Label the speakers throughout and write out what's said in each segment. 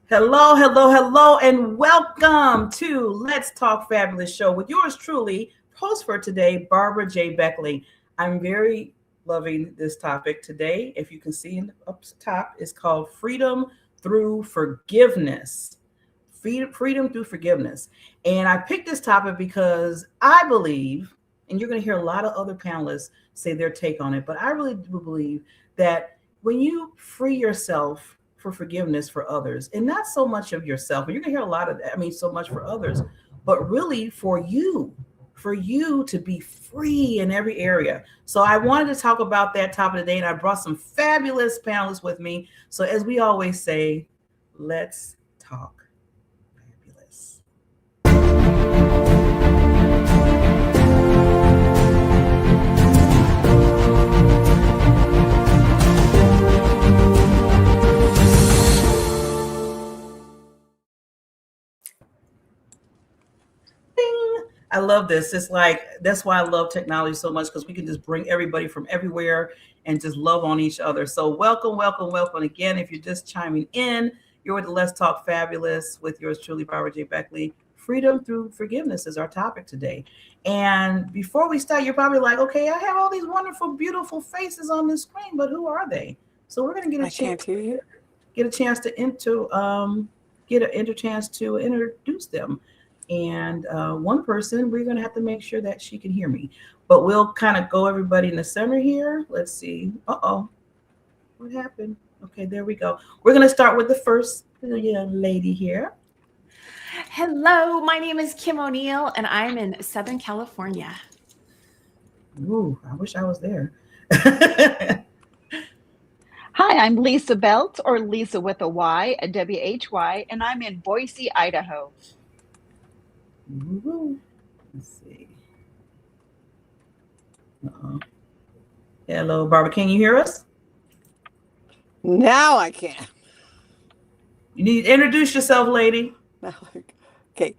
Speaker 1: Hello, hello, hello, and welcome to Let's Talk Fabulous Show with yours truly, host for today, Barbara J. Beckley. I'm very loving this topic today. If you can see up top, it's called Freedom Through Forgiveness. Freedom through forgiveness. And I picked this topic because I believe, and you're going to hear a lot of other panelists say their take on it, but I really do believe that when you free yourself for forgiveness for others, and not so much of yourself, and you're going to hear a lot of that, so much for others, but really for you to be free in every area. So I wanted to talk about that topic today, and I brought some fabulous panelists with me. So as we always say, let's talk. I love this. It's like, that's why I love technology so much, because we can just bring everybody from everywhere and just love on each other. So welcome, welcome, welcome again. If you're just chiming in, you're with the Let's Talk Fabulous with yours truly, Barbara J. Beckley. Freedom through forgiveness is our topic today. And before we start, you're probably like, okay, I have all these wonderful, beautiful faces on this screen, but who are they? So we're going to get a chance to introduce them. And one person, we're going to have to make sure that she can hear me. But we'll kind of go everybody in the center here. Let's see. Uh-oh. What happened? Okay, there we go. We're going to start with the first young lady here.
Speaker 2: Hello, my name is Kim O'Neill, and I'm in Southern California.
Speaker 1: Ooh, I wish I was there.
Speaker 3: Hi, I'm Lysa Beltz, or Lysa with a Y, a W-H-Y, and I'm in Boise, Idaho.
Speaker 1: Ooh, let's see. Uh-oh. Hello, Barbara. Can you hear us?
Speaker 4: Now I can.
Speaker 1: You need to introduce yourself, lady.
Speaker 4: Okay,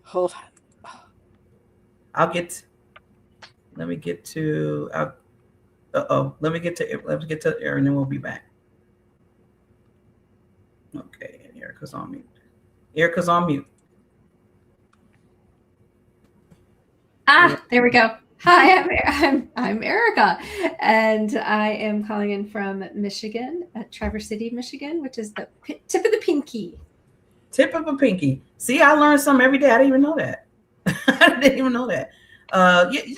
Speaker 4: hold on.
Speaker 1: Let me get to Erin, and then we'll be back. Okay, Erica's on mute.
Speaker 5: There we go. Hi, I'm Erica, and I am calling in from Michigan, Traverse City, Michigan, which is the tip of the pinky.
Speaker 1: Tip of a pinky. See, I learned something every day. I didn't even know that.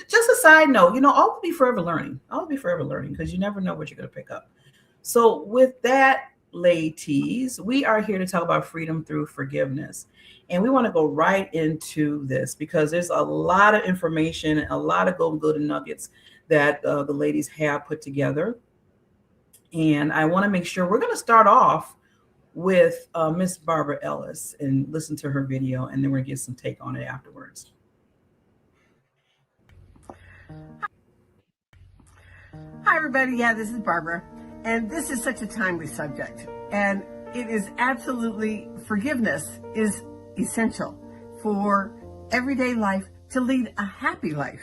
Speaker 1: Just a side note, always be forever learning. Because you never know what you're going to pick up. So with that, ladies, we are here to talk about freedom through forgiveness. And we want to go right into this because there's a lot of information, a lot of golden nuggets that the ladies have put together. And I want to make sure we're going to start off with Miss Barbara Ellis and listen to her video, and then we're going to get some take on it afterwards.
Speaker 6: Hi, everybody. Yeah, this is Barbara. And this is such a timely subject. And it is absolutely, forgiveness is essential for everyday life to lead a happy life.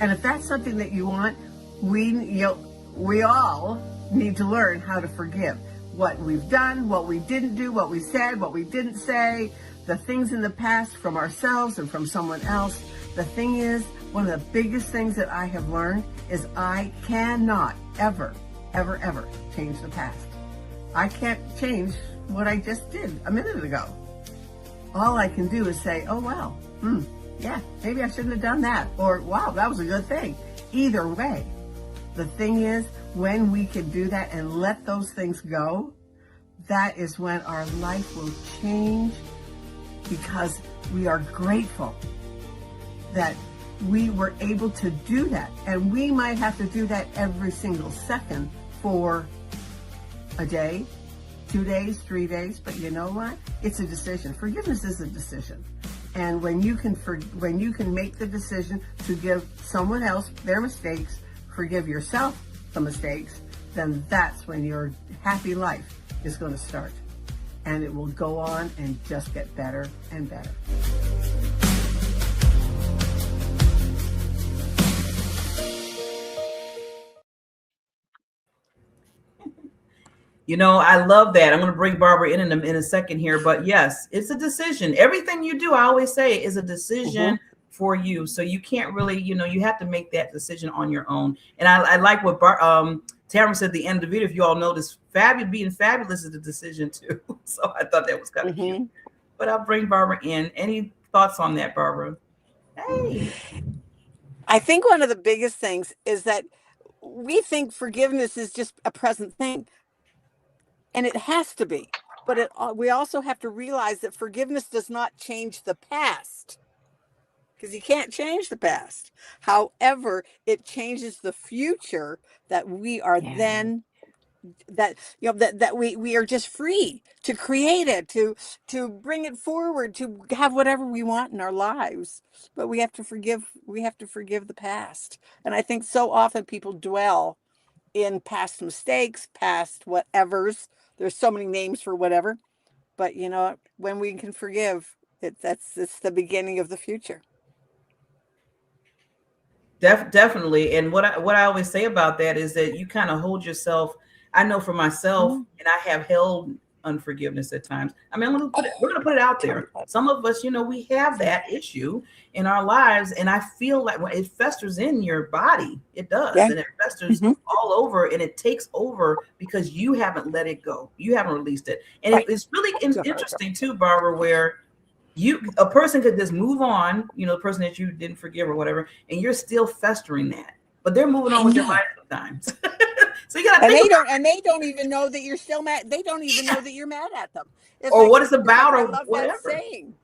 Speaker 6: And if that's something that you want, we all need to learn how to forgive. What we've done, what we didn't do, what we said, what we didn't say, the things in the past from ourselves and from someone else. The thing is, one of the biggest things that I have learned is I cannot ever change the past. I can't change what I just did a minute ago. All I can do is say, oh, wow, yeah, maybe I shouldn't have done that. Or, wow, that was a good thing. Either way, the thing is, when we can do that and let those things go, that is when our life will change, because we are grateful that we were able to do that. And we might have to do that every single second for a day, 2 days, 3 days, but you know what? It's a decision. Forgiveness is a decision. And when you can make the decision to give someone else their mistakes, forgive yourself the mistakes, then that's when your happy life is going to start. And it will go on and just get better and better.
Speaker 1: I love that. I'm going to bring Barbara in a second here, but yes, it's a decision. Everything you do, I always say, is a decision for you. So you can't really, you have to make that decision on your own. And I like what Tamara said at the end of the video. If you all notice, being fabulous is a decision too. So I thought that was kind of cute. But I'll bring Barbara in. Any thoughts on that, Barbara? Hey.
Speaker 4: I think one of the biggest things is that we think forgiveness is just a present thing. And it has to be. But we also have to realize that forgiveness does not change the past. Because you can't change the past. However, it changes the future that we are then, that we are just free to create it, to bring it forward, to have whatever we want in our lives. But we have to forgive the past. And I think so often people dwell in past mistakes, past whatevers. There's so many names for whatever. But when we can forgive, it's the beginning of the future.
Speaker 1: Definitely. And what I always say about that is that you kind of hold yourself. I know for myself, and I have held unforgiveness at times. I mean, we're going to put it out there. Some of us, we have that issue in our lives. And I feel like it festers in your body. It does. Yeah. And it festers all over, and it takes over because you haven't let it go. You haven't released it. And it's really interesting too, Barbara, where a person could just move on, the person that you didn't forgive or whatever, and you're still festering that, but they're moving on with their life sometimes. So you gotta
Speaker 4: they don't even know that you're still mad. They don't even know that you're mad at them.
Speaker 1: Or what it's about, or whatever.
Speaker 4: That saying.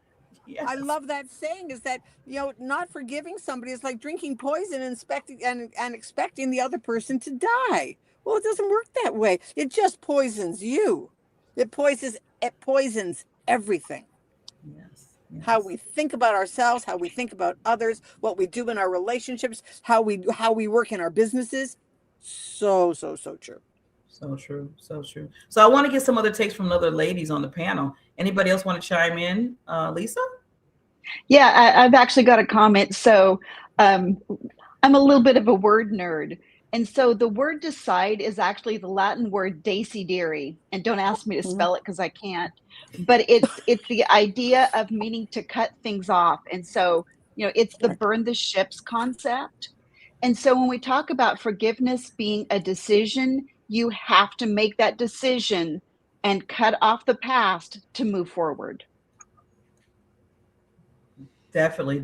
Speaker 4: Yes. I love that saying, is that, not forgiving somebody is like drinking poison and expecting the other person to die. Well, it doesn't work that way. It just poisons you. It poisons everything.
Speaker 1: Yes.
Speaker 4: How we think about ourselves, how we think about others, what we do in our relationships, how we work in our businesses. So true.
Speaker 1: So true. So I want to get some other takes from other ladies on the panel. Anybody else want to chime in? Lysa?
Speaker 3: Yeah, I've actually got a comment. So I'm a little bit of a word nerd. And so the word decide is actually the Latin word decidere. And don't ask me to spell it because I can't. But it's the idea of meaning to cut things off. And so, it's the burn the ships concept. And so when we talk about forgiveness being a decision, you have to make that decision and cut off the past to move forward.
Speaker 1: Definitely.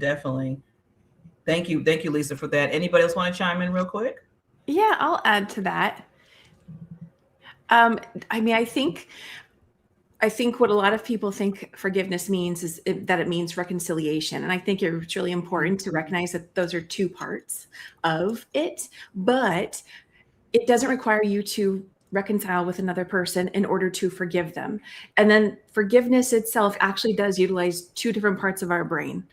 Speaker 1: Thank you, Lysa, for that. Anybody else want to chime in real quick?
Speaker 2: Yeah, I'll add to that. I think what a lot of people think forgiveness means is that it means reconciliation. And I think it's really important to recognize that those are two parts of it, but it doesn't require you to reconcile with another person in order to forgive them. And then forgiveness itself actually does utilize two different parts of our brain,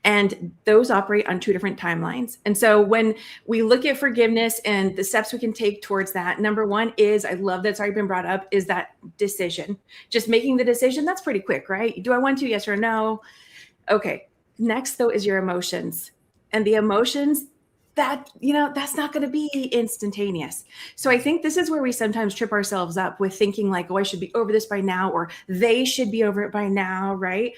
Speaker 2: and those operate on two different timelines. And so when we look at forgiveness and the steps we can take towards that, number one is, I love that's already been brought up, is that decision. Just making the decision, that's pretty quick, right? Do I want to? Yes or no? Okay. Next, though, is your emotions. And the emotions, that's not going to be instantaneous. So I think this is where we sometimes trip ourselves up with thinking like, oh, I should be over this by now, or they should be over it by now, right?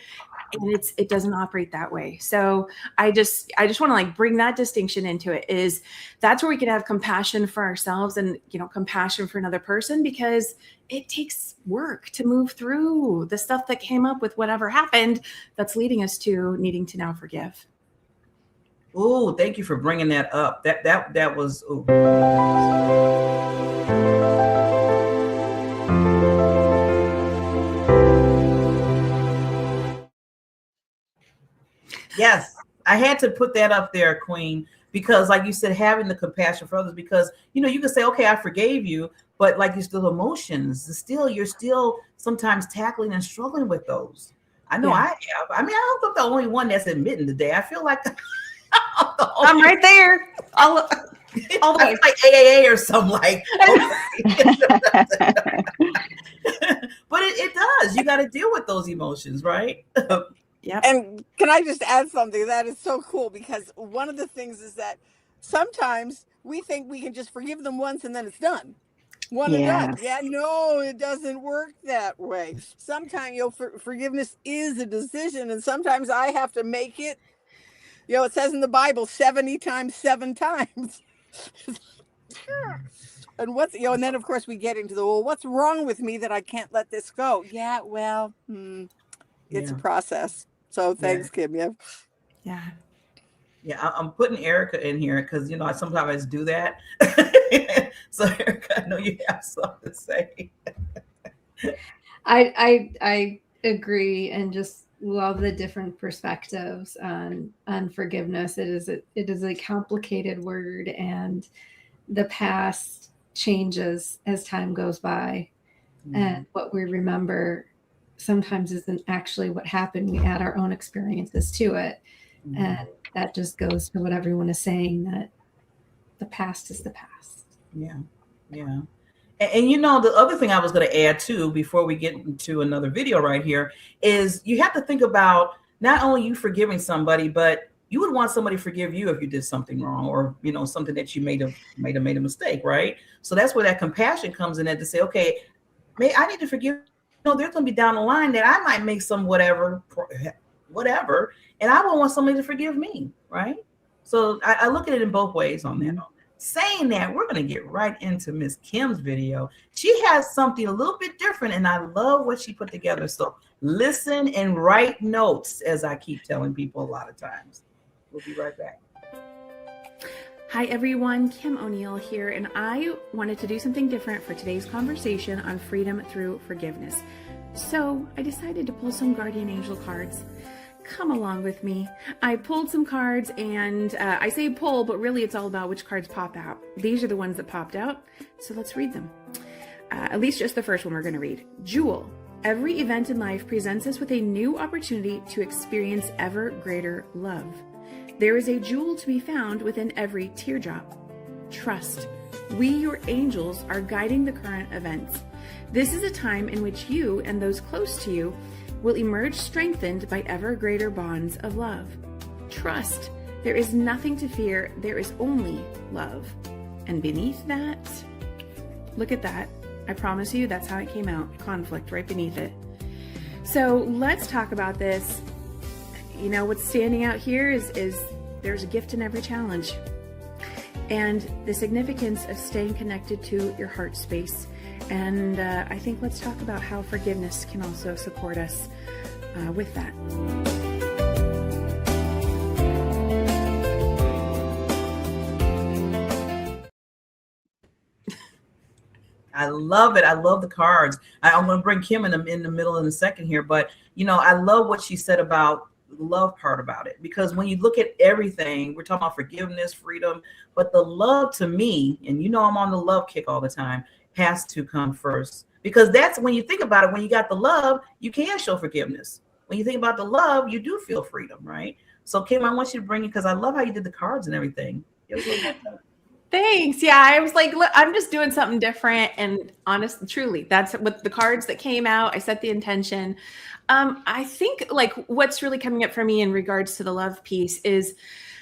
Speaker 2: And it doesn't operate that way. So I just want to bring that distinction into it, is that's where we can have compassion for ourselves and, compassion for another person, because it takes work to move through the stuff that came up with whatever happened that's leading us to needing to now forgive.
Speaker 1: Oh, thank you for bringing that up. That was. Ooh. Yes, I had to put that up there, Queen, because like you said, having the compassion for others, because, you can say, okay, I forgave you, but like you're still emotions, you're still sometimes tackling and struggling with those. I know I have. I mean, I don't think the only one that's admitting today. I feel like
Speaker 2: I'm right there. All the way.
Speaker 1: Like AAA or something like. But it does. You got to deal with those emotions, right?
Speaker 2: Yeah.
Speaker 4: And can I just add something? That is so cool, because one of the things is that sometimes we think we can just forgive them once and then it's done. One and done. Yeah, no, it doesn't work that way. Sometimes, forgiveness is a decision, and sometimes I have to make it. It says in the Bible 70 times 7 times. And and then of course we get into what's wrong with me that I can't let this go? Yeah, well, it's a process. So thanks, Kim.
Speaker 2: Yeah.
Speaker 1: Yeah, I'm putting Erica in here because I sometimes do that. So Erica, I know you have something to say.
Speaker 5: I agree, and just love the different perspectives on forgiveness. It is a complicated word, and the past changes as time goes by, and what we remember sometimes isn't actually what happened. We add our own experiences to it, and that just goes to what everyone is saying, that the past is the past.
Speaker 1: Yeah. And the other thing I was going to add too, before we get into another video right here, is you have to think about not only you forgiving somebody, but you would want somebody to forgive you if you did something wrong, or something that you made a mistake, right? So that's where that compassion comes in, to say, okay, I need to forgive. There's going to be down the line that I might make some whatever, and I won't want somebody to forgive me, right? So I look at it in both ways on that. Saying that, we're going to get right into Miss Kim's video. She has something a little bit different, and I love what she put together. So listen and write notes, as I keep telling people a lot of times. We'll be right back.
Speaker 2: Hi everyone, Kim O'Neill here, and I wanted to do something different for today's conversation on freedom through forgiveness. So I decided to pull some guardian angel cards. Come along with me. I pulled some cards, and I say pull, but really it's all about which cards pop out. These are the ones that popped out, so let's read them. At least just the first one we're going to read. Jewel. Every event in life presents us with a new opportunity to experience ever greater love. There is a jewel to be found within every teardrop. Trust. We, your angels, are guiding the current events. This is a time in which you and those close to you will emerge strengthened by ever greater bonds of love. Trust. There is nothing to fear. There is only love. And beneath that, look at that. I promise you that's how it came out. Conflict right beneath it. So let's talk about this. What's standing out here is there's a gift in every challenge. And the significance of staying connected to your heart space. And I think let's talk about how forgiveness can also support us with that.
Speaker 1: I love it. I love the cards. I'm going to bring Kim in the middle in a second here, but I love what she said about the love part about it, because when you look at everything, we're talking about forgiveness, freedom, but the love, to me, and I'm on the love kick all the time, has to come first, because that's when you think about it. When you got the love, you can show forgiveness. When you think about the love, you do feel freedom, right? So Kim, I want you to bring it, because I love how you did the cards and everything.
Speaker 2: Thanks. Yeah, I was like, look, I'm just doing something different, and honestly, truly, that's what the cards that came out. I set the intention. I think what's really coming up for me in regards to the love piece is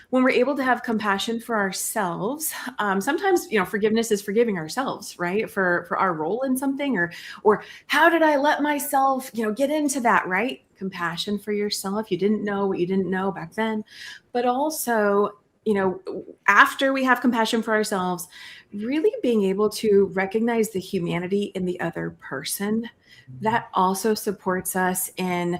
Speaker 2: when we're able to have compassion for ourselves. Sometimes, forgiveness is forgiving ourselves, right? For our role in something, or how did I let myself, get into that, right? Compassion for yourself. You didn't know what you didn't know back then, but also, after we have compassion for ourselves, really being able to recognize the humanity in the other person, that also supports us in,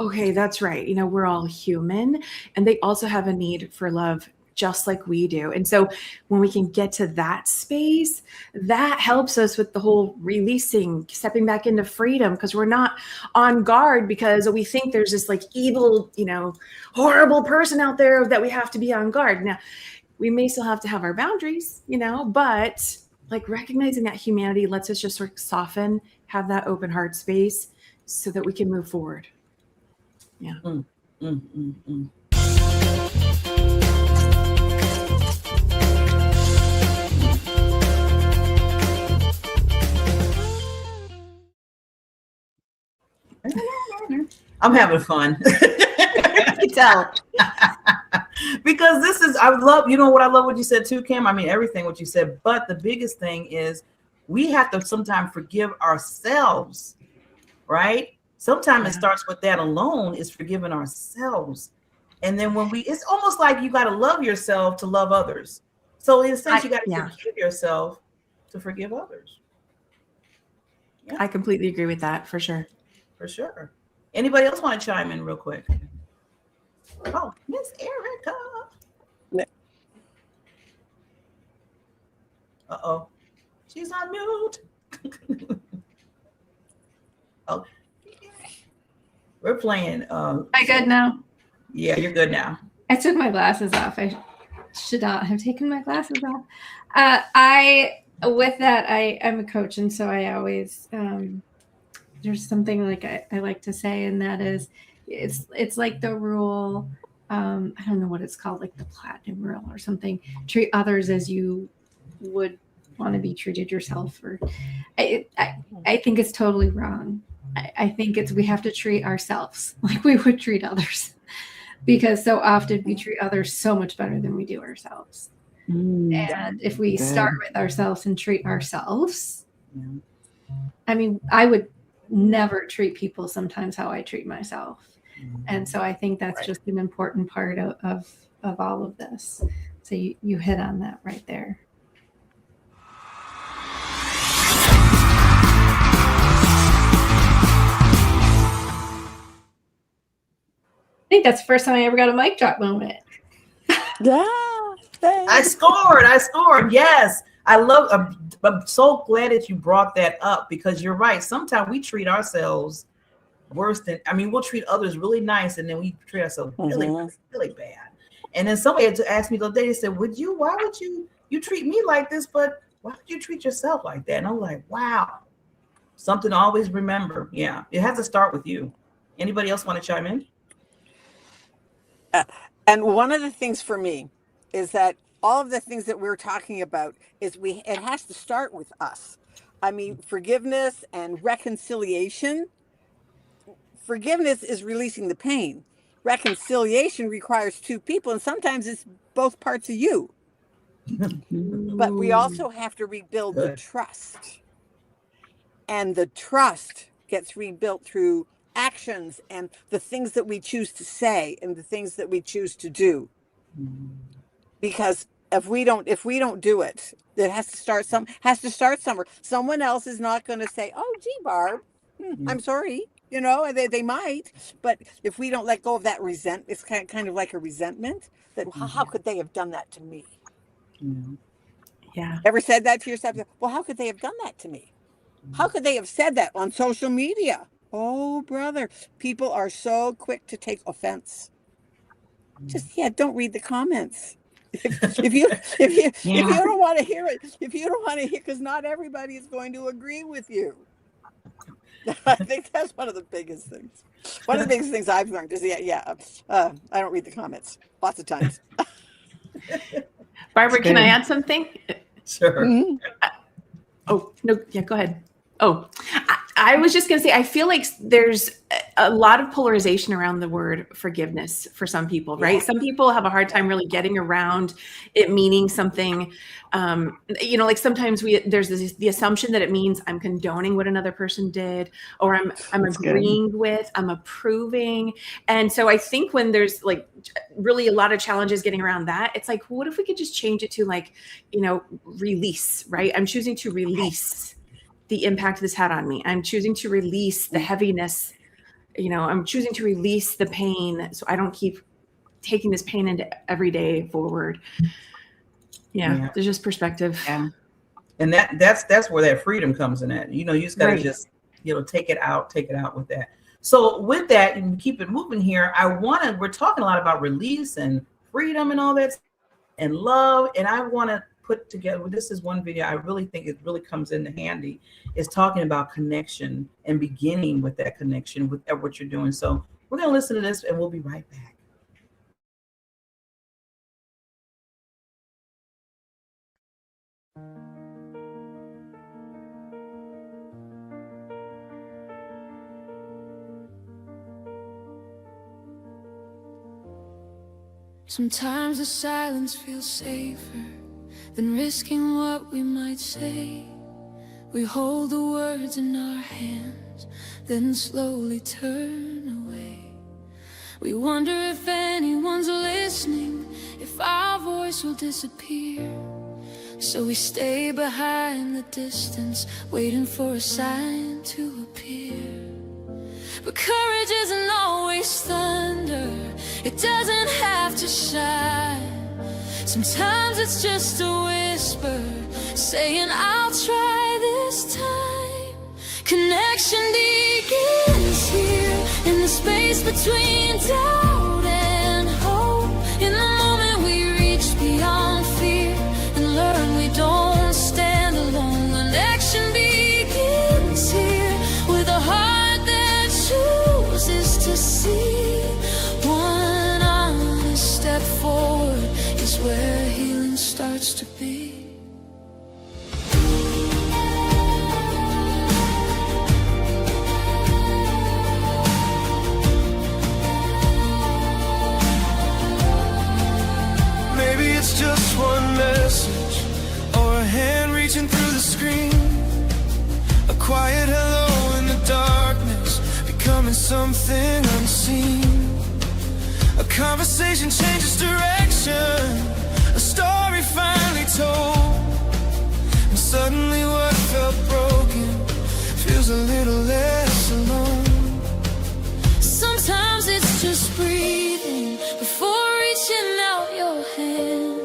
Speaker 2: okay, that's right. We're all human, and they also have a need for love just like we do. And so when we can get to that space, that helps us with the whole releasing, stepping back into freedom, because we're not on guard because we think there's this evil, horrible person out there that we have to be on guard. Now, we may still have to have our boundaries, but recognizing that humanity lets us just sort of soften, have that open heart space so that we can move forward. Yeah.
Speaker 1: I'm having fun.
Speaker 2: I can tell.
Speaker 1: Because because this is, I love, you know what I love what you said too, Kim. I mean, everything what you said, but the biggest thing is we have to sometimes forgive ourselves, right? Sometimes it starts with that alone, is forgiving ourselves. And then when it's almost like you got to love yourself to love others. So in a sense, you got to forgive yourself to forgive others. Yeah.
Speaker 2: I completely agree with that, for sure.
Speaker 1: For sure. Anybody else want to chime in real quick? Oh, Miss Erica. Uh-oh. She's on mute. Oh, we're playing.
Speaker 5: Am I good now?
Speaker 1: Yeah, you're good now.
Speaker 5: I took my glasses off. I should not have taken my glasses off. With that, I'm a coach, and so I always there's something like I like to say, and that is, it's like the rule. I don't know what it's called, like the platinum rule or something. Treat others as you would want to be treated yourself. Or I think it's totally wrong. I think we have to treat ourselves like we would treat others, because so often we treat others so much better than we do ourselves. And if we start with ourselves and treat ourselves, I mean, I would never treat people sometimes how I treat myself. And so I think that's just an important part of all of this. So you hit on that right there. I think that's the first time I ever got a mic drop moment.
Speaker 4: Yeah.
Speaker 1: I scored. Yes. I'm so glad that you brought that up, because you're right. Sometimes we treat ourselves worse than, I mean, we'll treat others really nice, and then we treat ourselves really, really bad. And then somebody had to ask me the other day, they said, why would you treat me like this, but why would you treat yourself like that? And I'm like, wow, something to always remember. Yeah, it has to start with you. Anybody else want to chime in?
Speaker 4: And one of the things for me is that all of the things that we're talking about is it has to start with us. I mean, forgiveness and reconciliation. Forgiveness is releasing the pain. Reconciliation requires two people, and sometimes it's both parts of you. But we also have to rebuild the trust. And the trust gets rebuilt through actions and the things that we choose to say and the things that we choose to do. Because if we don't do it, it has to start somewhere. Someone else is not going to say, "Oh, gee, Barb, I'm sorry." You know, they might, but if we don't let go of that it's kind of like a resentment that how could they have done that to me?
Speaker 2: Yeah.
Speaker 4: Ever said that to yourself? Well, how could they have done that to me? How could they have said that on social media? Oh, brother, people are so quick to take offense. Just don't read the comments. If you don't want to hear it, because not everybody is going to agree with you. I think that's one of the biggest things. One of the biggest things I've learned is I don't read the comments lots of times.
Speaker 2: Barbara, can I add something?
Speaker 1: Sure.
Speaker 2: Oh, no, yeah, go ahead. Oh, I was just going to say, I feel like there's a lot of polarization around the word forgiveness for some people, right? Some people have a hard time really getting around it meaning something, like sometimes there's the assumption that it means I'm condoning what another person did, or I'm agreeing with, I'm approving. And so I think when there's like really a lot of challenges getting around that, it's like, what if we could just change it to like, release, right? I'm choosing to release the impact this had on me. I'm choosing to release the heaviness. I'm choosing to release the pain so I don't keep taking this pain into every day forward. Yeah. There's just perspective.
Speaker 1: Yeah. And that's where that freedom comes in at. You just got to just, take it out with that. So with that, and keep it moving here, we're talking a lot about release and freedom and all that and love. And I want to put together, this is one video I really think it really comes into handy, is talking about connection and beginning with that connection with what you're doing. So we're going to listen to this and we'll be right back.
Speaker 7: Sometimes the silence feels safer than risking what we might say. We hold the words in our hands, then slowly turn away. We wonder if anyone's listening, if our voice will disappear. So we stay behind the distance, waiting for a sign to appear. But courage isn't always thunder, it doesn't have to shine. Sometimes it's just a whisper, saying I'll try this time. Connection begins here, in the space between doubt and hope. In the moment we reach beyond fear and learn we don't stand alone. Connection begins here, with a heart that chooses to see. One honest step forward is where healing starts to be.
Speaker 8: Maybe it's just one message, or a hand reaching through the screen. A quiet hello in the darkness, becoming something unseen. A conversation changes direction, a story finally told. And suddenly what felt broken feels a little less alone.
Speaker 7: Sometimes it's just breathing before reaching out your hand.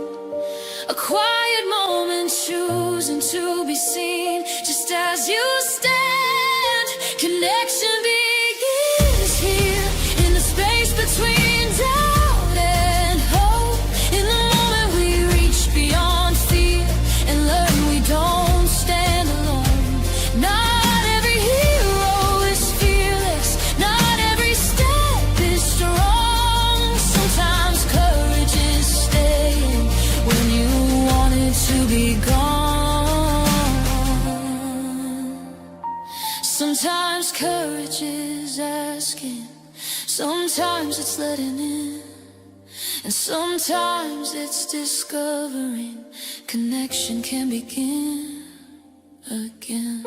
Speaker 7: A quiet moment, choosing to be seen just as you stand. Connection begins here, in the space between doubt and hope. In the moment we reach beyond fear and learn we don't stand alone. Not every hero is fearless, not every step is strong. Sometimes courage is staying when you want it to be gone. Sometimes courage is asking, sometimes it's letting in, and sometimes it's discovering connection can begin again.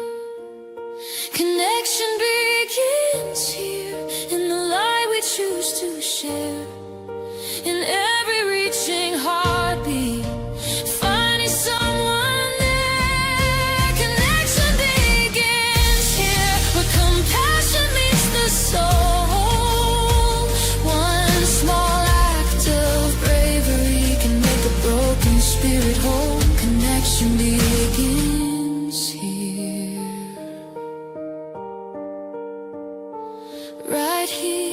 Speaker 7: Connection begins here, in the light we choose to share, in every reaching heartbeat, finding someone there. Connection begins here, where compassion meets the soul. One small act of bravery can make a broken spirit whole. Connection begins here, right here.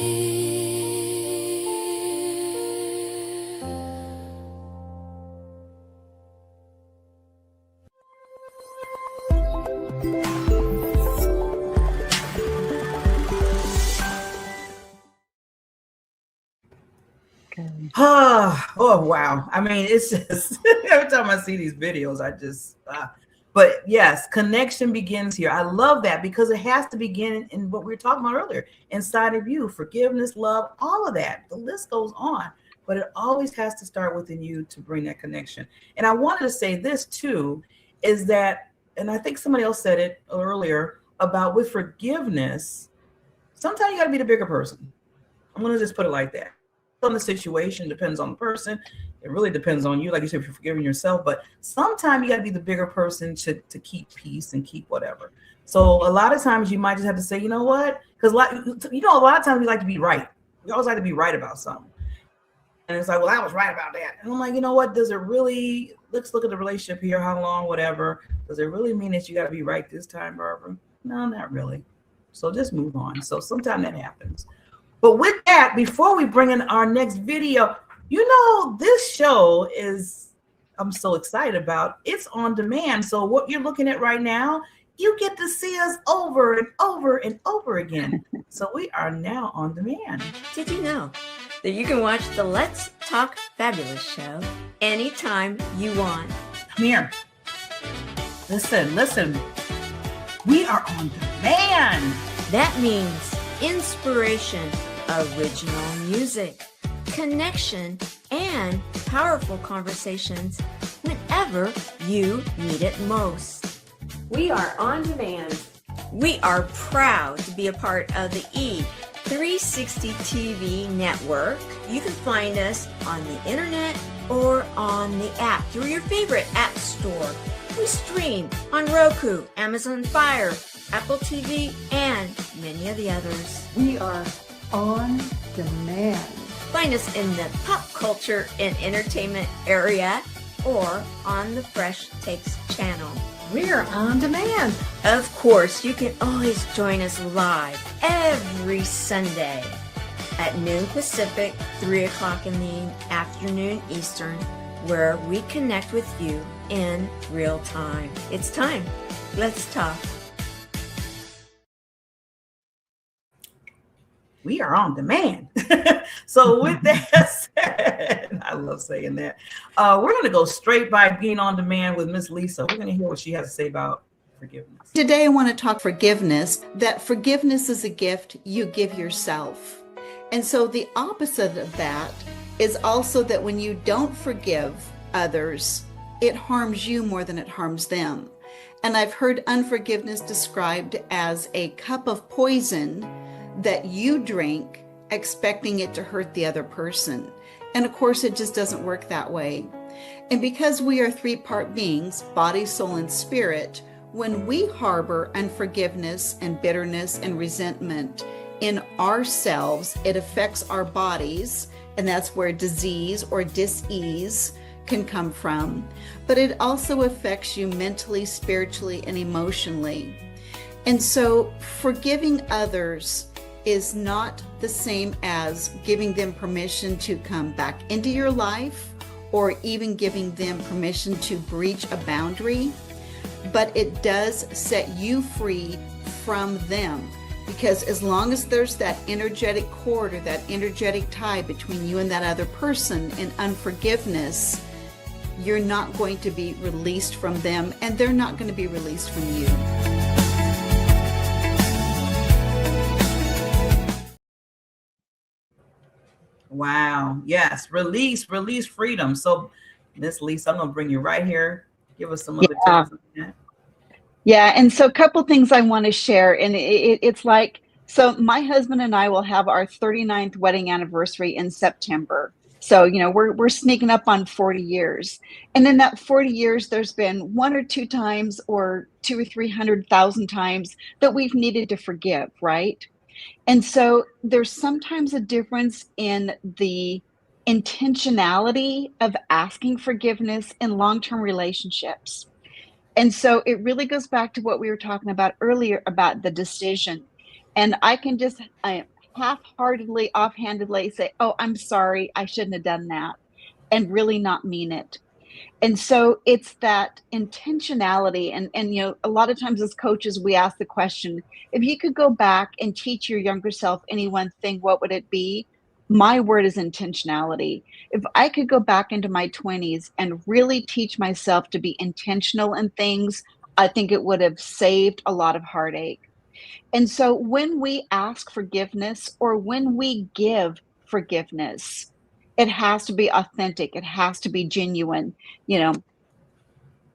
Speaker 1: Oh wow. I mean, it's just every time I see these videos, I just but yes, connection begins here. I love that because it has to begin in what we were talking about earlier, inside of you. Forgiveness, love, all of that. The list goes on, but it always has to start within you to bring that connection. And I wanted to say this too, is that, and I think somebody else said it earlier about with forgiveness, sometimes you got to be the bigger person. I'm going to just put it like that. On the situation, depends on the person. It really depends on you. Like you said, if you're forgiving yourself, but sometimes you got to be the bigger person to keep peace and keep whatever. So a lot of times you might just have to say, you know what? Because a lot of times we like to be right. We always like to be right about something. And it's like, well, I was right about that. And I'm like, you know what? Does it really, let's look at the relationship here, how long, whatever. Does it really mean that you got to be right this time, Barbara? No, not really. So just move on. So sometimes that happens. But with that, before we bring in our next video, you know, this show is, I'm so excited about, it's on demand. So what you're looking at right now, you get to see us over and over and over again. So we are now on demand.
Speaker 9: Did you know that you can watch the Let's Talk Fabulous show anytime you want?
Speaker 1: Come here. Listen. We are on demand.
Speaker 9: That means inspiration, original music, connection, and powerful conversations whenever you need it most.
Speaker 2: We are on demand.
Speaker 9: We are proud to be a part of the E360 TV network. You can find us on the internet or on the app through your favorite app store. We stream on Roku, Amazon Fire, Apple TV, and many of the others.
Speaker 5: We are on demand.
Speaker 9: Find us in the pop culture and entertainment area or on the Fresh Takes channel.
Speaker 5: We are on demand.
Speaker 9: Of course, you can always join us live every Sunday at noon Pacific, 3 o'clock in the afternoon Eastern, where we connect with you in real time. It's time. Let's talk.
Speaker 1: We are on demand. So with that said, I love saying that. We're going to go straight by being on demand with Miss Lysa. We're going to hear what she has to say about forgiveness.
Speaker 10: Today I want to talk forgiveness, that forgiveness is a gift you give yourself. And so the opposite of that is also that when you don't forgive others, it harms you more than it harms them. And I've heard unforgiveness described as a cup of poison that you drink expecting it to hurt the other person. And of course, it just doesn't work that way. And because we are three-part beings, body, soul, and spirit, when we harbor unforgiveness and bitterness and resentment in ourselves, it affects our bodies, and that's where disease or dis-ease can come from. But it also affects you mentally, spiritually, and emotionally. And so forgiving others is not the same as giving them permission to come back into your life or even giving them permission to breach a boundary, but it does set you free from them. Because as long as there's that energetic cord or that energetic tie between you and that other person in unforgiveness, you're not going to be released from them, and they're not going to be released from you.
Speaker 1: Wow. Yes. Release freedom. So Miss Lysa, I'm going to bring you right here. Give us some other tips on that.
Speaker 3: Yeah. And so a couple things I want to share. And it's like, so my husband and I will have our 39th wedding anniversary in September. So, you know, we're sneaking up on 40 years. And in that 40 years, there's been one or two times or 200,000 or 300,000 times that we've needed to forgive, right? And so there's sometimes a difference in the intentionality of asking forgiveness in long-term relationships. And so it really goes back to what we were talking about earlier about the decision. And I can just half-heartedly, offhandedly say, oh, I'm sorry, I shouldn't have done that, and really not mean it. And so it's that intentionality. And you know, a lot of times as coaches, we ask the question, if you could go back and teach your younger self any one thing, what would it be? My word is intentionality. If I could go back into my 20s and really teach myself to be intentional in things, I think it would have saved a lot of heartache. And so when we ask forgiveness or when we give forgiveness, it has to be authentic. It has to be genuine. You know,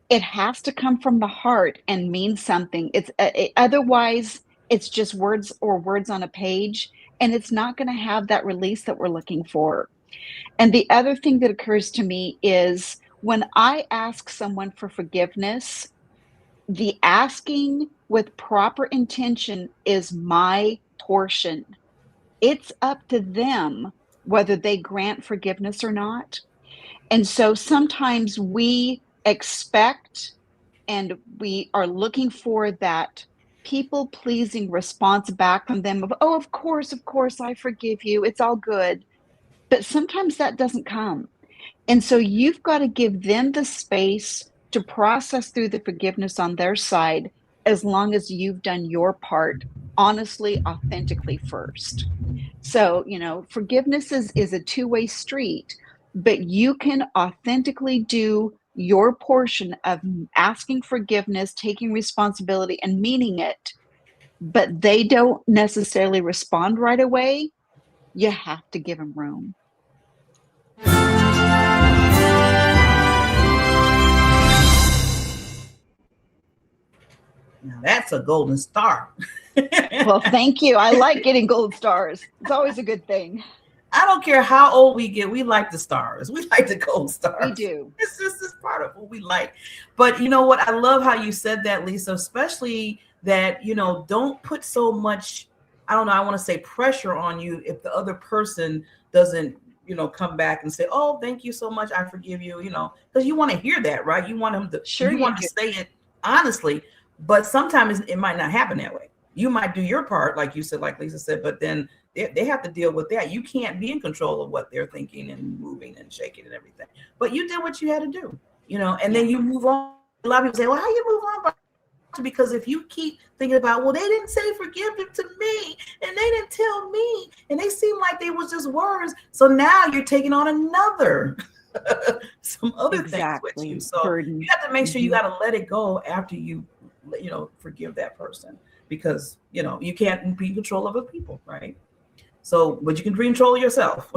Speaker 3: it has to come from the heart and mean something. Otherwise, it's just words on a page, and it's not going to have that release that we're looking for. And the other thing that occurs to me is when I ask someone for forgiveness, the asking with proper intention is my portion. It's up to them whether they grant forgiveness or not. And so sometimes we expect and we are looking for that people-pleasing response back from them of, oh, of course, I forgive you. It's all good. But sometimes that doesn't come. And so you've got to give them the space to process through the forgiveness on their side, as long as you've done your part honestly, authentically first. So, you know, forgiveness is a two-way street, but you can authentically do your portion of asking forgiveness, taking responsibility, and meaning it, but they don't necessarily respond right away. You have to give them room.
Speaker 1: Now that's a golden star.
Speaker 3: Well, thank you. I like getting gold stars. It's always a good thing.
Speaker 1: I don't care how old we get. We like the stars. We like the gold stars.
Speaker 3: We do.
Speaker 1: It's just this part of what we like. But you know what? I love how you said that, Lysa, especially that, don't put so much, I don't know, I want to say pressure on you if the other person doesn't, come back and say, oh, thank you so much. I forgive you, because you want to hear that, right? You want them to, you want to say it honestly, but sometimes it might not happen that way. You might do your part, like you said, like Lysa said, but then they have to deal with that. You can't be in control of what they're thinking and moving and shaking and everything. But you did what you had to do, and then you move on. A lot of people say, well, how you move on? Because if you keep thinking about, well, they didn't say forgive it to me, and they didn't tell me, and they seem like they was just words. So now you're taking on another, some other things with you. So you have to make sure you got to let it go after you, forgive that person. Because, you can't be in control of other people, right? So, but you can control yourself.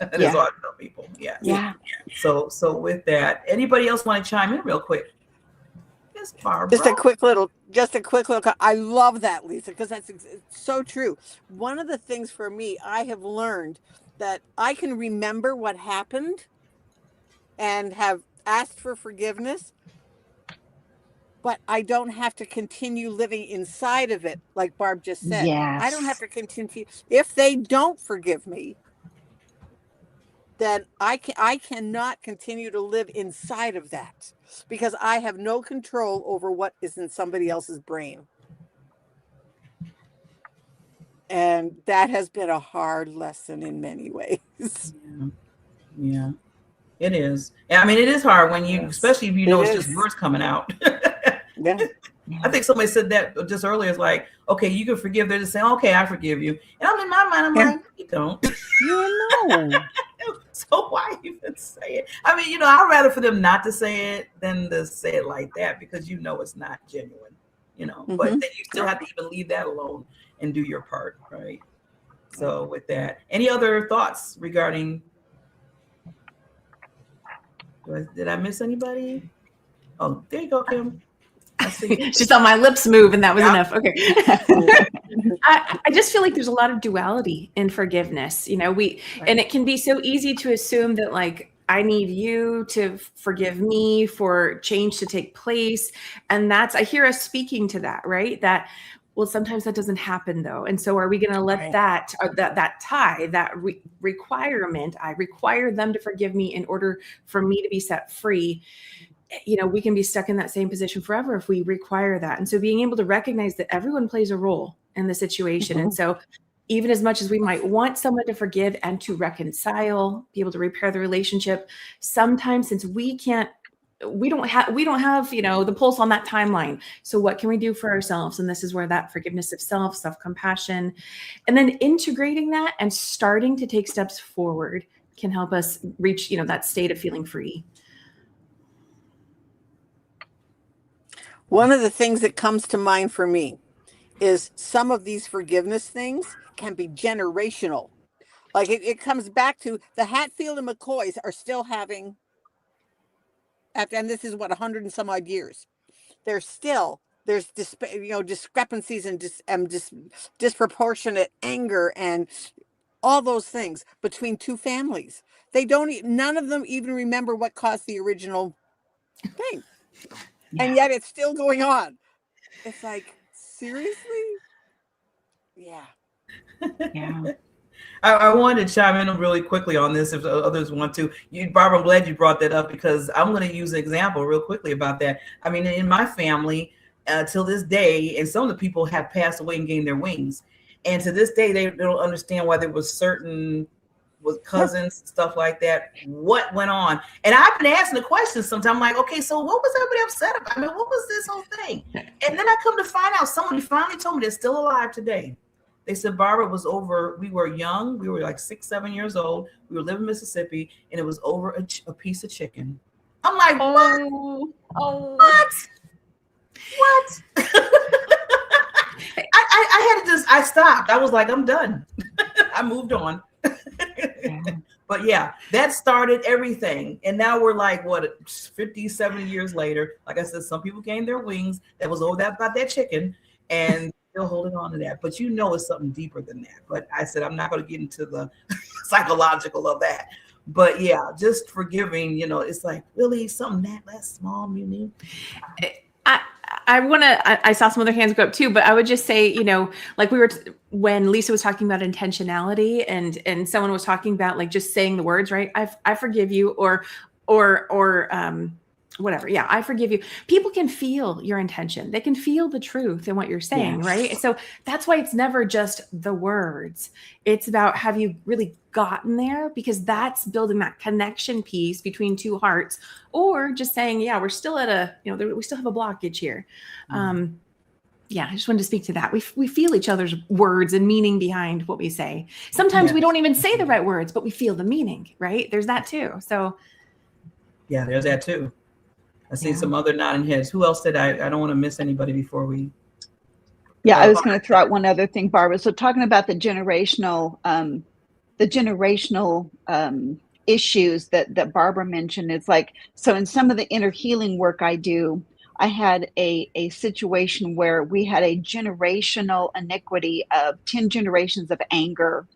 Speaker 1: That is all I tell people. Yeah. So with that, anybody else want to chime in real quick? Yes, Barbara.
Speaker 4: Just a quick little. I love that, Lysa, because it's so true. One of the things for me, I have learned that I can remember what happened and have asked for forgiveness, but I don't have to continue living inside of it, like Barb just said.
Speaker 3: Yes.
Speaker 4: I don't have to continue. If they don't forgive me, then I cannot continue to live inside of that, because I have no control over what is in somebody else's brain. And that has been a hard lesson in many ways.
Speaker 1: Yeah, it is. I mean, it is hard when you, especially if you know it's just words coming out.
Speaker 4: Yeah.
Speaker 1: I think somebody said that just earlier. It's like, okay, you can forgive. They're just saying, okay, I forgive you. And I'm in my mind, I'm like, you don't.
Speaker 4: No.
Speaker 1: So why even say it? I mean, I'd rather for them not to say it than to say it like that, because it's not genuine, but then you still have to even leave that alone and do your part, right? So with that, any other thoughts regarding, did I miss anybody? Oh, there you go, Kim.
Speaker 2: She saw my lips move and that was enough. Okay. I just feel like there's a lot of duality in forgiveness. And it can be so easy to assume that, like, I need you to forgive me for change to take place. And I hear us speaking to that, right? That, well, sometimes that doesn't happen though. And so are we going to let that tie, that requirement, I require them to forgive me in order for me to be set free? We can be stuck in that same position forever if we require that. And so being able to recognize that everyone plays a role in the situation. And so even as much as we might want someone to forgive and to reconcile, be able to repair the relationship, sometimes, since we don't have, the pulse on that timeline. So what can we do for ourselves? And this is where that forgiveness of self, self-compassion, and then integrating that and starting to take steps forward can help us reach, that state of feeling free.
Speaker 4: One of the things that comes to mind for me is some of these forgiveness things can be generational. Like it comes back to the Hatfield and McCoys are still having, and this is 100 and some odd years. There's discrepancies and disproportionate anger and all those things between two families. None of them even remember what caused the original thing. Yeah. And yet it's still going on. It's like, seriously? Yeah.
Speaker 3: Yeah.
Speaker 1: I wanted to chime in really quickly on this if others want to. Barbara, I'm glad you brought that up, because I'm going to use an example real quickly about that. I mean, in my family, till this day, and some of the people have passed away and gained their wings. And to this day, they don't understand why there was certain with cousins, stuff like that, what went on. And I've been asking the questions sometimes. I'm like, okay, so what was everybody upset about? I mean, what was this whole thing? And then I come to find out, somebody finally told me they're still alive today. They said Barbara was over, we were young, we were like 6, 7 years old, we were living in Mississippi, and it was over a piece of chicken. I'm like, what? What? I had to I stopped. I was like, I'm done. I moved on. But yeah, that started everything. And now we're like, what, 50, 70 years later. Like I said, some people gained their wings. That was all that about that chicken. And still holding on to that. But it's something deeper than that. But I said, I'm not going to get into the psychological of that. But yeah, just forgiving, it's like really something that small,
Speaker 2: I saw some other hands go up too, but I would just say, like when Lysa was talking about intentionality and someone was talking about like just saying the words, right? I forgive you or whatever. Yeah, I forgive you. People can feel your intention. They can feel the truth in what you're saying, right? So that's why it's never just the words. It's about, have you really gotten there? Because that's building that connection piece between two hearts, or just saying, yeah, we're still at we still have a blockage here. Yeah, I just wanted to speak to that. We feel each other's words and meaning behind what we say. Sometimes we don't even say the right words, but we feel the meaning, right? There's that too. So
Speaker 1: yeah, there's that too. I see some other nodding heads. Who else did I don't want to miss anybody before we.
Speaker 3: Yeah, I was going to throw out one other thing, Barbara. So talking about the generational issues that Barbara mentioned, it's like, so in some of the inner healing work I do, I had a situation where we had a generational iniquity of 10 generations of anger.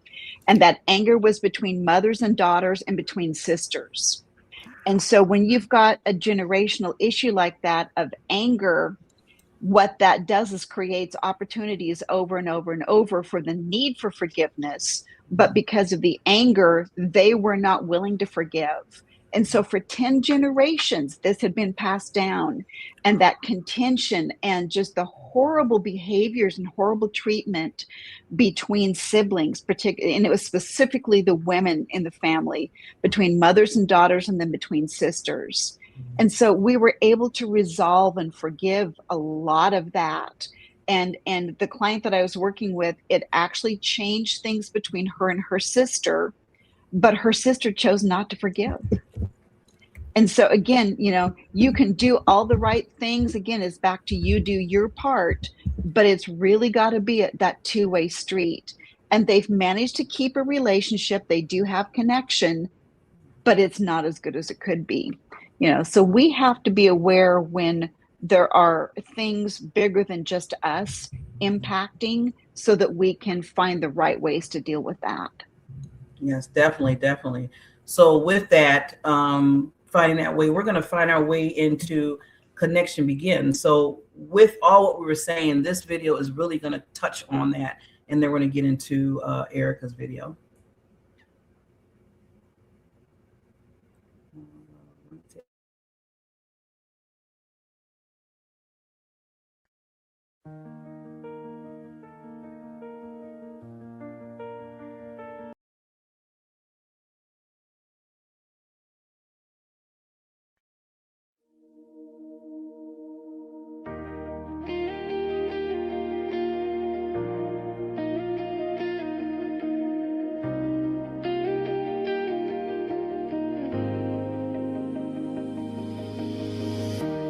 Speaker 3: And that anger was between mothers and daughters and between sisters. And so when you've got a generational issue like that of anger, what that does is creates opportunities over and over and over for the need for forgiveness. But because of the anger, they were not willing to forgive. And so for 10 generations, this had been passed down, and that contention and just the horrible behaviors and horrible treatment between siblings, particularly, and it was specifically the women in the family, between mothers and daughters, and then between sisters. And so we were able to resolve and forgive a lot of that. And the client that I was working with, it actually changed things between her and her sister, but her sister chose not to forgive. And so again, you can do all the right things. Again, it's back to you do your part, but it's really got to be that two-way street. And they've managed to keep a relationship. They do have connection, but it's not as good as it could be. So we have to be aware when there are things bigger than just us impacting, so that we can find the right ways to deal with that.
Speaker 1: Yes, definitely. So with that, finding that way, we're going to find our way into connection begins. So with all what we were saying, this video is really going to touch on that, and then we're going to get into Erica's video.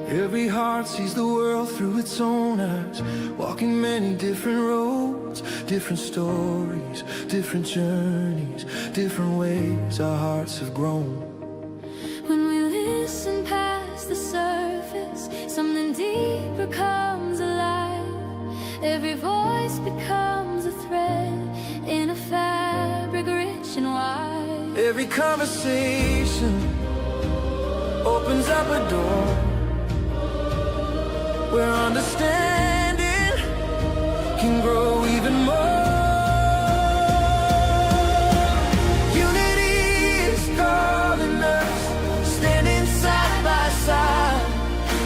Speaker 8: Every heart sees the world through its own eyes, walking many different roads, different stories, different journeys, different ways our hearts have grown.
Speaker 7: When we listen past the surface, something deeper comes alive. Every voice becomes a thread in a fabric rich and wide.
Speaker 8: Every conversation opens up a door where understanding can grow even more. Unity is calling us, standing side by side.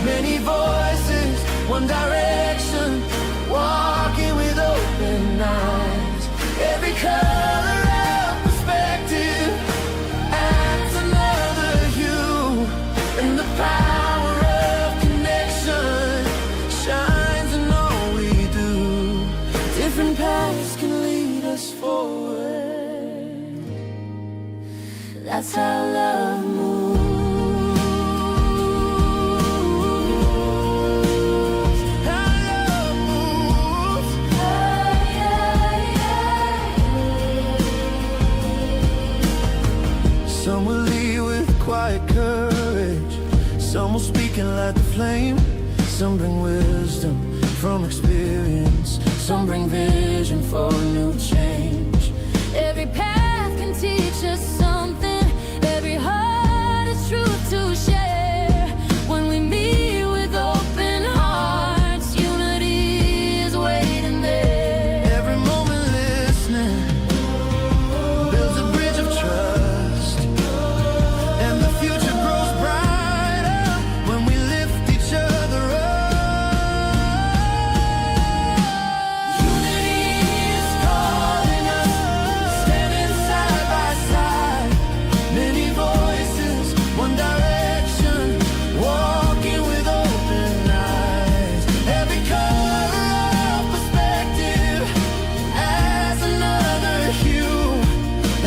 Speaker 8: Many voices, one direction, walking with open eyes. Every color of perspective adds another hue, and the power paths can lead us forward. That's how love moves. How love moves. Some will lead with quiet courage, some will speak and light the flame. Some bring wisdom from experience, some bring vision for a new change.
Speaker 7: Every path can teach us something, every heart is truth to share. When we meet with open hearts, unity is waiting there.
Speaker 8: Every moment listening builds a bridge of trust, and the future grows brighter when we lift each other up. Unity is calling us, standing side by side. Many voices, one direction, walking with open eyes. Every color of perspective adds another hue,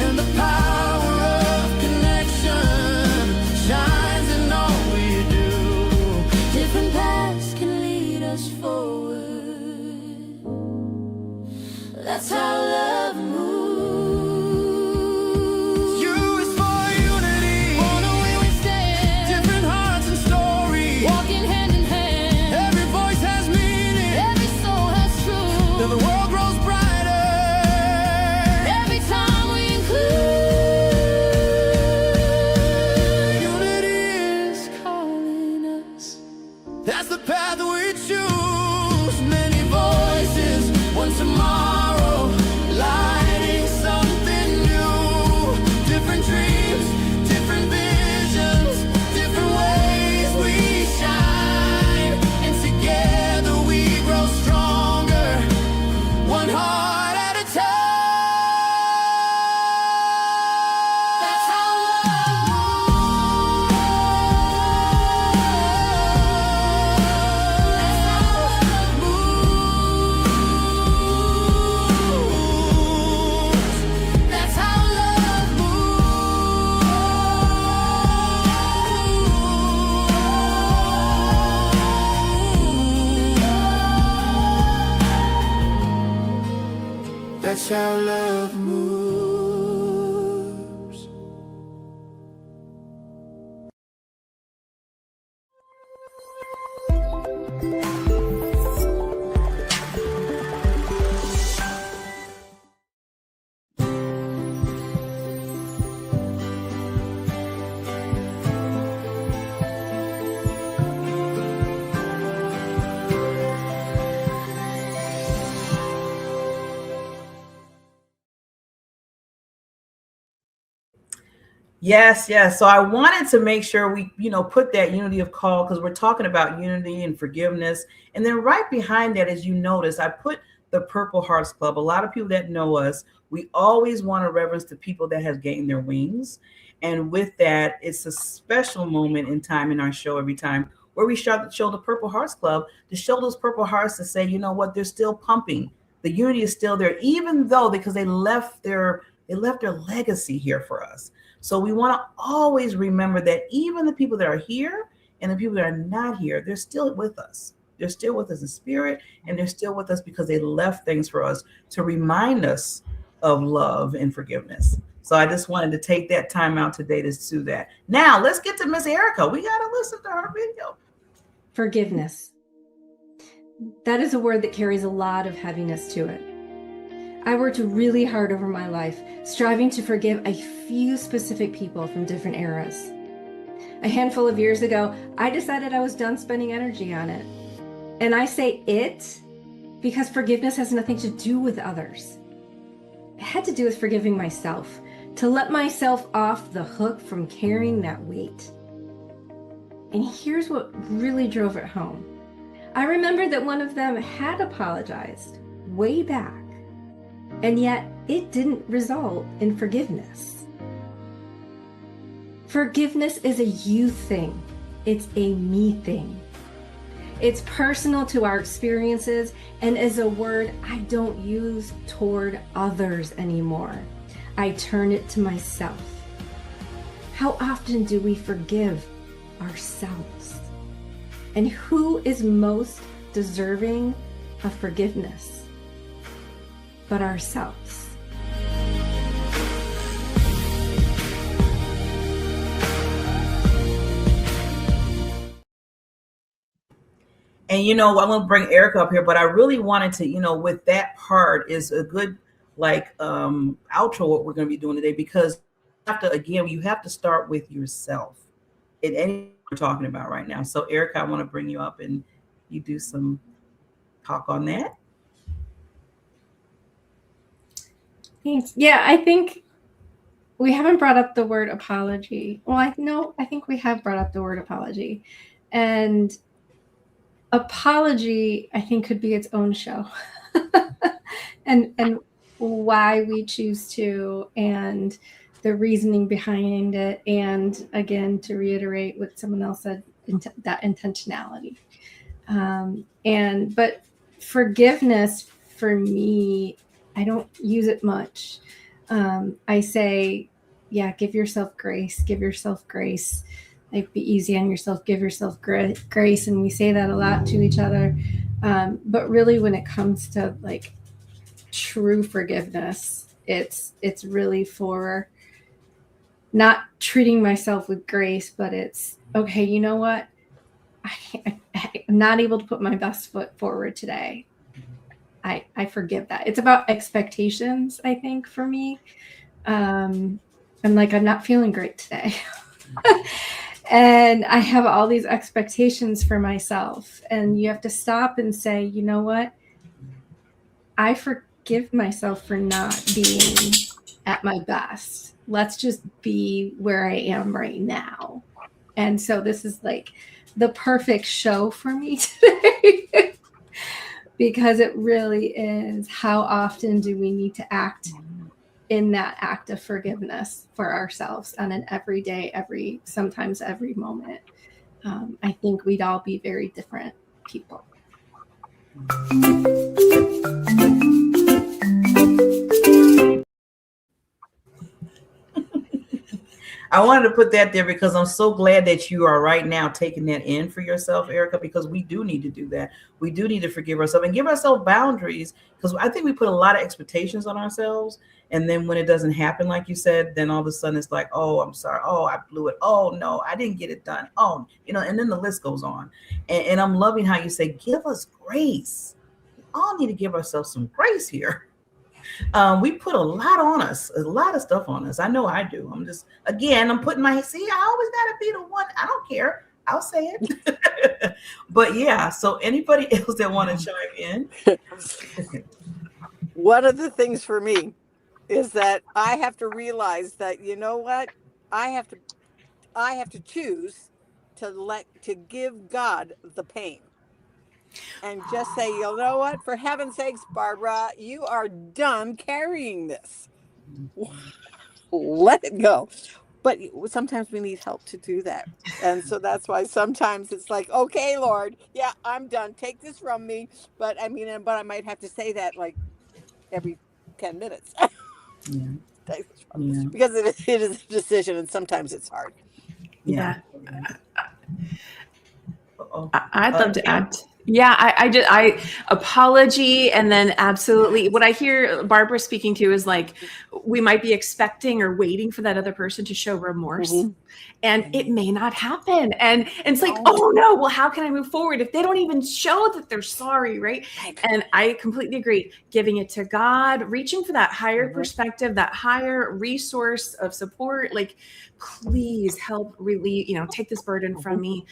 Speaker 8: and the power of connection shines in all we do.
Speaker 7: Different paths can lead us forward. That's how love moves.
Speaker 8: U is for unity,
Speaker 7: On the way we stand,
Speaker 8: different hearts and stories.
Speaker 7: walking hand in hand.
Speaker 8: Every voice has meaning,
Speaker 7: Every soul has
Speaker 8: and
Speaker 7: truth.
Speaker 8: the world grows brighter.
Speaker 7: Every time we include,
Speaker 8: Unity is calling us. That's the path we choose. Many voices, one tomorrow, lighting something new. Different dreams, different visions, different ways we shine. And together we grow stronger, one heart at a time.
Speaker 7: that's how love
Speaker 8: moves.
Speaker 7: That's how love moves.
Speaker 8: That's how love moves.
Speaker 1: Yes, yes. So I wanted to make sure we, put that unity of call, because we're talking about unity and forgiveness. And then right behind that, as you notice, I put the Purple Hearts Club. A lot of people that know us, we always want to reverence the people that have gained their wings. And with that, it's a special moment in time in our show every time where we show the Purple Hearts Club, to show those Purple Hearts, to say, you know what, they're still pumping. The unity is still there, even though because they left their legacy here for us. So we want to always remember that even the people that are here and the people that are not here, they're still with us. They're still with us in spirit, and they're still with us because they left things for us to remind us of love and forgiveness. So I just wanted to take that time out today to do that. Now let's get to Miss Erica. We got to listen to her video.
Speaker 5: Forgiveness. That is a word that carries a lot of heaviness to it. I worked really hard over my life, striving to forgive a few specific people from different eras. A handful of years ago, I decided I was done spending energy on it. And I say it because forgiveness has nothing to do with others. It had to do with forgiving myself, to let myself off the hook from carrying that weight. And here's what really drove it home. I remembered that one of them had apologized way back, and yet it didn't result in forgiveness. Forgiveness is a you thing. It's a me thing. It's personal to our experiences and is a word I don't use toward others anymore. I turn it to myself. How often do we forgive ourselves? And who is most deserving of forgiveness but ourselves?
Speaker 1: And I'm gonna bring Erica up here, but I really wanted to, with that part is a good outro what we're gonna be doing today, because you have to start with yourself in anything we're talking about right now. So Erica, I want to bring you up and you do some talk on that.
Speaker 5: Thanks. Yeah, I think we haven't brought up the word apology. Well, I think we have brought up the word apology. And apology, I think, could be its own show. and why we choose to, and the reasoning behind it. And again, to reiterate what someone else said, that intentionality. But forgiveness for me, I don't use it much. I say, yeah, give yourself grace, like be easy on yourself, give yourself grace. And we say that a lot to each other. But really when it comes to like true forgiveness, it's really for not treating myself with grace, but it's okay. You know what? I'm not able to put my best foot forward today. I forgive that. It's about expectations, I think, for me. I'm not feeling great today. And I have all these expectations for myself. And you have to stop and say, you know what? I forgive myself for not being at my best. Let's just be where I am right now. And so this is like the perfect show for me today. Because it really is, how often do we need to act in that act of forgiveness for ourselves on an everyday, sometimes every moment. I think we'd all be very different people.
Speaker 1: I wanted to put that there because I'm so glad that you are right now taking that in for yourself, Erica, because we do need to do that. We do need to forgive ourselves and give ourselves boundaries, because I think we put a lot of expectations on ourselves. And then when it doesn't happen, like you said, then all of a sudden it's like, oh, I'm sorry. Oh, I blew it. Oh, no, I didn't get it done. Oh, and then the list goes on. And I'm loving how you say, give us grace. We all need to give ourselves some grace here. We put a lot on us, a lot of stuff on us. I know I do. I'm putting I always gotta be the one. I don't care. I'll say it. But yeah, so anybody else that want to chime in?
Speaker 4: One of the things for me is that I have to realize that, you know what? I have to choose to give God the pain. And just say, you know what? For heaven's sakes, Barbara, you are done carrying this. Let it go. But sometimes we need help to do that. And so that's why sometimes it's like, okay, Lord, yeah, I'm done. Take this from me. But I might have to say that like every 10 minutes.
Speaker 1: Yeah.
Speaker 4: Because it is a decision, and sometimes it's hard.
Speaker 1: Yeah.
Speaker 2: I'd love to add. Yeah, I apology, and then absolutely what I hear Barbara speaking to is like we might be expecting or waiting for that other person to show remorse, and it may not happen, and it's like, oh no, well, how can I move forward if they don't even show that they're sorry, right? And I completely agree. Giving it to God, reaching for that higher perspective, that higher resource of support, like please help relieve, take this burden from me.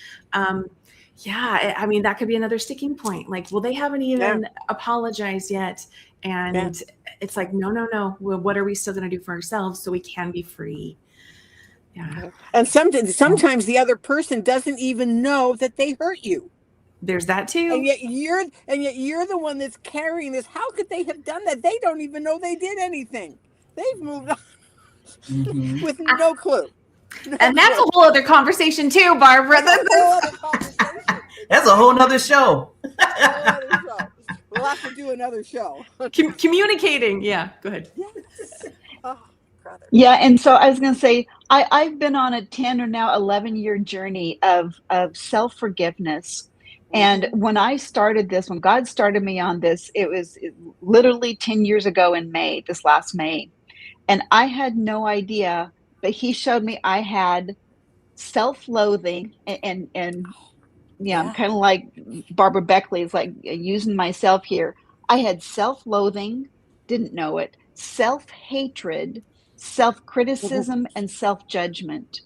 Speaker 2: Yeah, I mean, that could be another sticking point. Like, well, they haven't even apologized yet. And it's like, no. Well, what are we still going to do for ourselves so we can be free? Yeah.
Speaker 4: And sometimes the other person doesn't even know that they hurt you.
Speaker 2: There's that too.
Speaker 4: And yet you're the one that's carrying this. How could they have done that? They don't even know they did anything. They've moved on with no clue.
Speaker 2: And that's a whole other conversation too, Barbara.
Speaker 1: That's a whole nother show.
Speaker 4: We'll have to do another show.
Speaker 2: Communicating. Yeah, go ahead.
Speaker 4: Yes. Oh, brother.
Speaker 3: Yeah, and so I was going to say, I've been on a 10 or now 11-year journey of self-forgiveness. And when I started this, when God started me on this, it was literally 10 years ago in May, this last May. And I had no idea, but he showed me I had self-loathing and yeah, I'm kind of like Barbara Beckley. It's like using myself here. I had self-loathing, didn't know it, self-hatred, self-criticism, and self-judgment.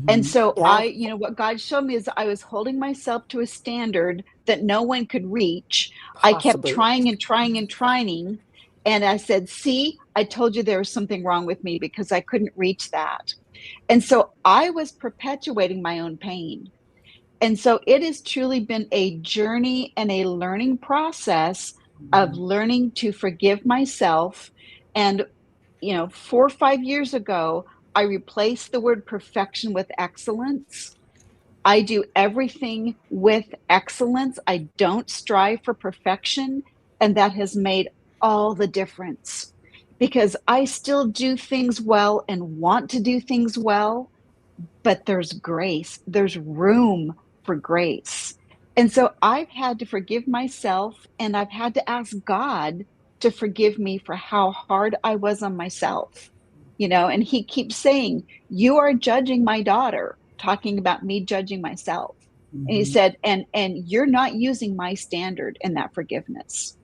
Speaker 3: And so
Speaker 4: Yeah.
Speaker 3: what God showed me is I was holding myself to a standard that no one could reach. I kept
Speaker 4: Possibly.
Speaker 3: trying and trying and trying. And I said, see, I told you there was something wrong with me because I couldn't reach that. And so I was perpetuating my own pain. And so it has truly been a journey and a learning process of learning to forgive myself. And, 4 or 5 years ago, I replaced the word perfection with excellence. I do everything with excellence. I don't strive for perfection. And that has made all the difference because I still do things well and want to do things well, but there's grace, there's room for grace. And so I've had to forgive myself and I've had to ask God to forgive me for how hard I was on myself. And he keeps saying, you are judging my daughter, talking about me judging myself. And he said, and you're not using my standard in that forgiveness.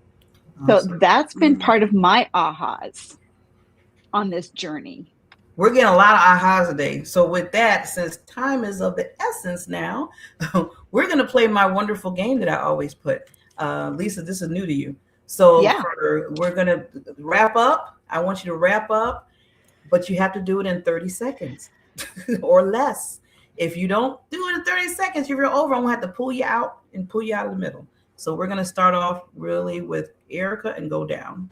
Speaker 3: Awesome. So that's been part of my ahas on this journey.
Speaker 1: We're getting a lot of ahas today. So with that, since time is of the essence now, we're going to play my wonderful game that I always put. Lysa, this is new to you. So
Speaker 3: yeah.
Speaker 1: We're going to wrap up. I want you to wrap up, but you have to do it in 30 seconds or less. If you don't do it in 30 seconds, if you're over, I'm going to have to pull you out of the middle. So we're going to start off really with Erica and go down.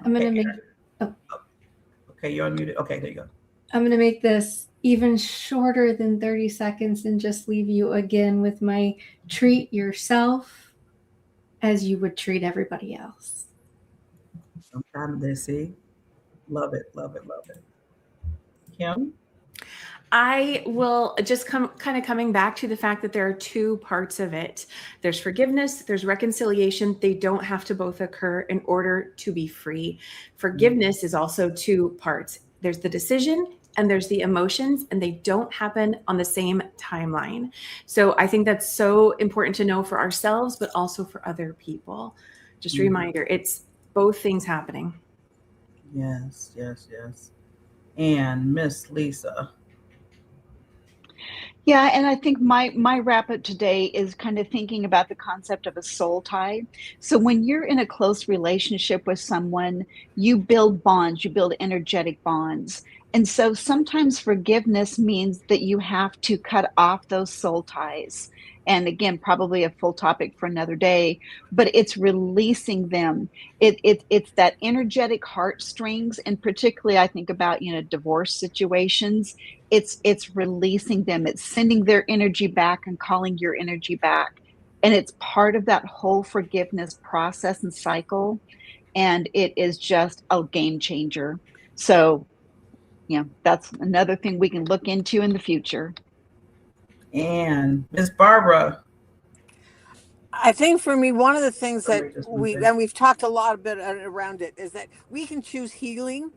Speaker 5: I'm going to make.
Speaker 1: Oh. Okay, you're unmuted. Okay, there you go.
Speaker 5: I'm going to make this even shorter than 30 seconds and just leave you again with my treat yourself as you would treat everybody else.
Speaker 1: I'm proud of this. See, love it, love it, love it. Kim?
Speaker 2: I will just coming back to the fact that there are two parts of it. There's forgiveness, there's reconciliation. They don't have to both occur in order to be free. Forgiveness is also two parts. There's the decision and there's the emotions, and they don't happen on the same timeline. So I think that's so important to know for ourselves, but also for other people. Just a reminder, it's both things happening.
Speaker 1: Yes, yes, yes. And Miss Lysa.
Speaker 3: Yeah, and I think my wrap up today is kind of thinking about the concept of a soul tie. So when you're in a close relationship with someone, you build bonds, you build energetic bonds. And so sometimes forgiveness means that you have to cut off those soul ties. And again, probably a full topic for another day, but it's releasing them. It's that energetic heartstrings, and particularly I think about, divorce situations. It's releasing them. It's sending their energy back and calling your energy back. And it's part of that whole forgiveness process and cycle. And it is just a game changer. So, that's another thing we can look into in the future.
Speaker 1: And Miss Barbara.
Speaker 4: I think for me, one of the things that we've talked a lot around it, is that we can choose healing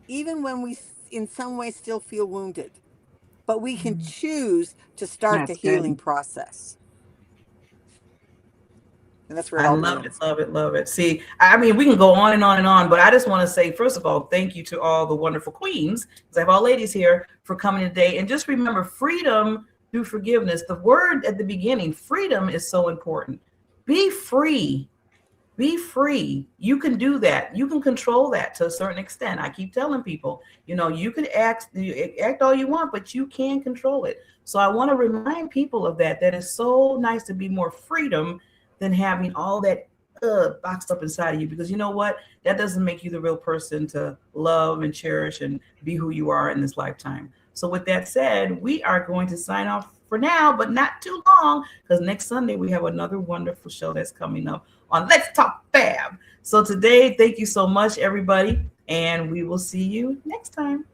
Speaker 4: even when we in some way still feel wounded, but we can choose to start the healing process. And that's where
Speaker 1: I love it. See, I mean, we can go on and on and on, but I just want to say, first of all, thank you to all the wonderful queens, because I have all ladies here, for coming today. And just remember, freedom through forgiveness. The word at the beginning, freedom, is so important. Be free. Be free. You can do that. You can control that to a certain extent. I keep telling people, you can act all you want, but you can control it. So I want to remind people of that. That is so nice to be more freedom than having all that boxed up inside of you, because you know what? That doesn't make you the real person to love and cherish and be who you are in this lifetime. So with that said, we are going to sign off for now, but not too long, because next Sunday we have another wonderful show that's coming up on Let's Talk Fab. So today, thank you so much, everybody, and we will see you next time.